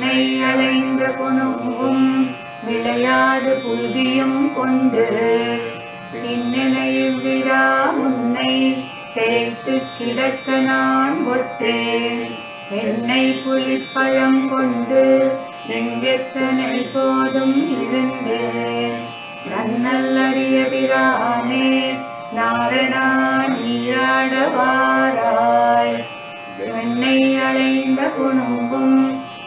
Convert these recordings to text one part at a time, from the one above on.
என்னை அலைந்த குணுங்கும் விளையாடு புல்வியும் கொண்டு பின்னணையில் விரா உன்னை தேய்த்து கிடக்க நான் ஒட்டேன். என்னை புலிப்பழம் கொண்டு எங்கெத்தனை போதும் இருந்தேன். நன்னல்லறிய பிரானே நாரணா நீராடவாராய். என்னை அலைந்த குணுங்கும்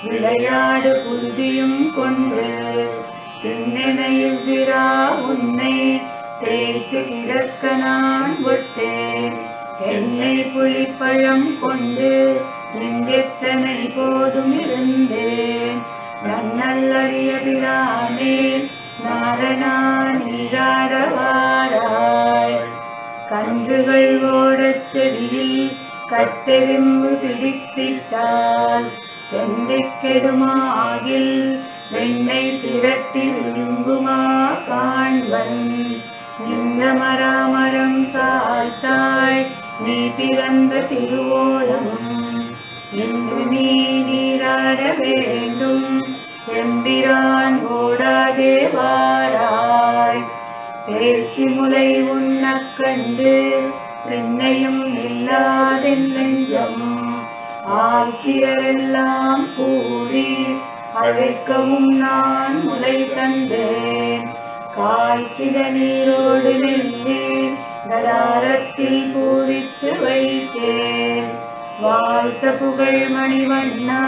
விளையாடு புல்வியும் கொண்டு பின்னணையில் விரா உன்னை தேய்த்து கிடக்க நான் ஒட்டேன். என்னை புலிப்பழம் கொண்டு எங்கெத்தனை போதும் இருந்தேன். நன்னல்லறிய பிரானே நாரணா நீராடவாராய். கன்றுகள் ஓடச் செவியில் கட்டெரும்பு பிடித்திட்டால் தொண்டைக்கெடுமாகில் வெண்ணை திரட்டி விழுங்குமா காண்பன். நின்ற மராமரம் சாய்த்தாய் நீ பிறந்த திருவோணம். இன்று நீ நீராட வேண்டும் எம்பிரான் ஓடாதே வாராய். பேச்சு முலை உண்ணக் கண்டு பெண்ணையும் இல்லாதென் நெஞ்சம். ஆட்சியரெல்லாம் கூடி அழைக்கவும் நான் முலை தந்தேன். காய்ச்சிட நீரோடு நெல்லி கடாரத்தில் பூரித்து வைத்தேன். வாழ்த்த புகழ் மணிவண்ணா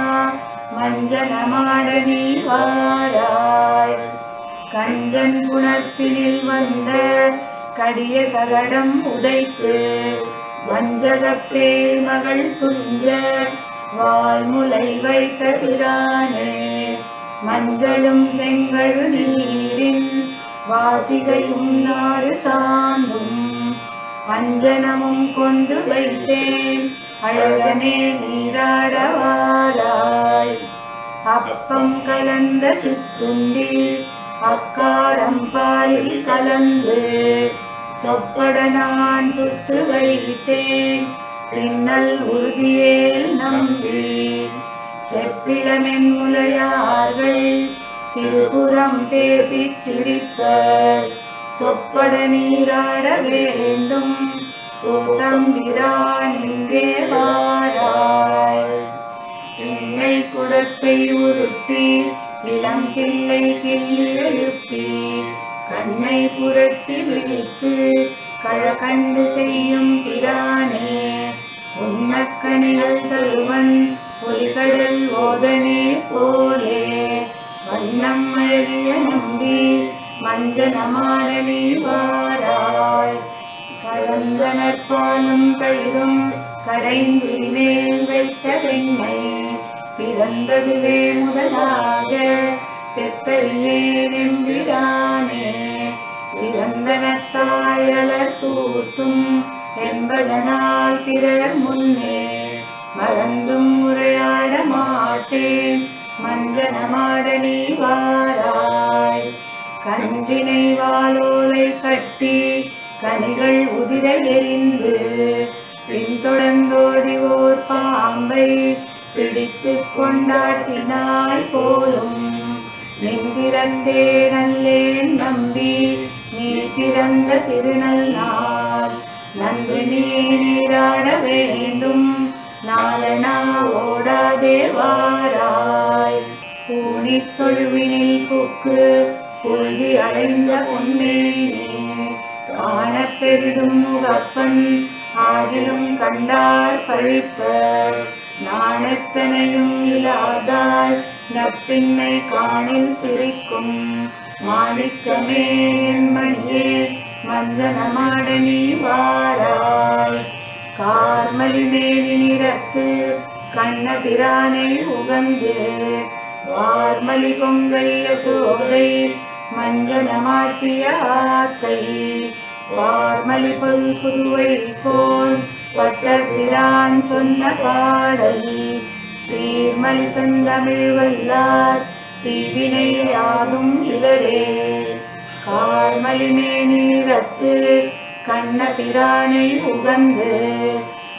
மஞ்சனமாட நீ வாராய். கஞ்சன் புணர்ப்பினில் வந்த கடிய சகடம் உதைத்து வஞ்சகப்பே மகள் துஞ்ச வால்முலை வைத்த பிரானே. மஞ்சளும் செங்கழு நீரின் வாசிகையும் நாறு சாந்தும் அஞ்சனமும் கொண்டு வைத்தேன் அழகனே நீராடவாராய். அப்பம் கலந்த சித்துண்டி அக்காரம் பாலில் கலந்து சொப்பட நான் சுட்டு வைத்தேன். பின்னல் உறுதியேல் நம்பி செப்பிளமென் முலையார்கள் சிறுபுறம் பேசி சிரிப்ப. சொப்பட நீராட வேண்டும் சோதம்பிரான் இங்கே வாராய். என்னை குடத்தை உருட்டி இளம் பிள்ளை கிள்ளி எழுப்பி கண்ணை புரட்டி விழித்து கழகண்டு செய்யும் பிரானே. உன்னக்கணிகள் தருவன் ஒலிகடல் ஓதனே போலே. வண்ணம் அழகிய நம்பி மஞ்சனமாட நீ வாராய். கலந்தனற்பாலும் தயிரும் கடைந்து மேல் வைத்த வெண்ணை பிறந்ததுவே முதலாக பெத்தறியே நெம்பிரானே. சிறந்தனத்தாயலர் தூத்தும் என்பதனால் பிறர் முன்னே மறந்தும் உரையாட மாட்டேன் மஞ்சனமாட நீ வாராய். கன்றினை வாலோலை கட்டி கனிகள் உதிர எரிந்து பின்தொடர்ந்தோடி ஓர் பாம்பை பிடித்து கொண்டாட்டினாய் போலும். நின் பிறந்தே நல்லேன் நம்பி நீ பிறந்த திருநள்ளால். நன்று நீ நீராட வேண்டும் நாளனா ஓடாதே வாராய். பூனி தொழுவினில் புக்கு புழுதி அடைந்த பொன்னேனே. காணப் பெரிதும் முகப்பன் ஆகிலும் கண்டார் பழிப்ப. நாணத்தனையும் இல்லாதாய் நப்பின்னை காணில் சிரிக்கும். மாணிக்கமே என் மணியே மஞ்சனமாட நீ வாராய். கார்மலி மேனி நிறத்து கண்ண பிரானை உகந்து வார்மலி கொங்கை யசோதை மஞ்சனமாட்டிய ஆத்தை. வார்மலி பொல் புதுவை கோன் பட்ட பிரான் சொன்ன பாடல். சீர்மலி செந்தமிழ் வல்லார் தீவினை யாதும் இவரே. கார்மலி மேனீரத்து கண்ண பிரானை உகந்து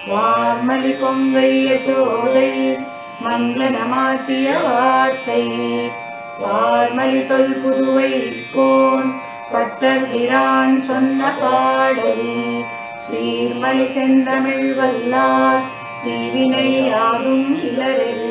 வார்மலி கொங்கை யசோதை மஞ்சனமாட்டிய வார்த்தை பார்மலி தொல் புதுவை கோன் பட்டர் பிரான் சொன்ன பாடல் சீர்மலி செந்தமிழ் வல்லார் தீவினை யாதும் இலரெல்லாம்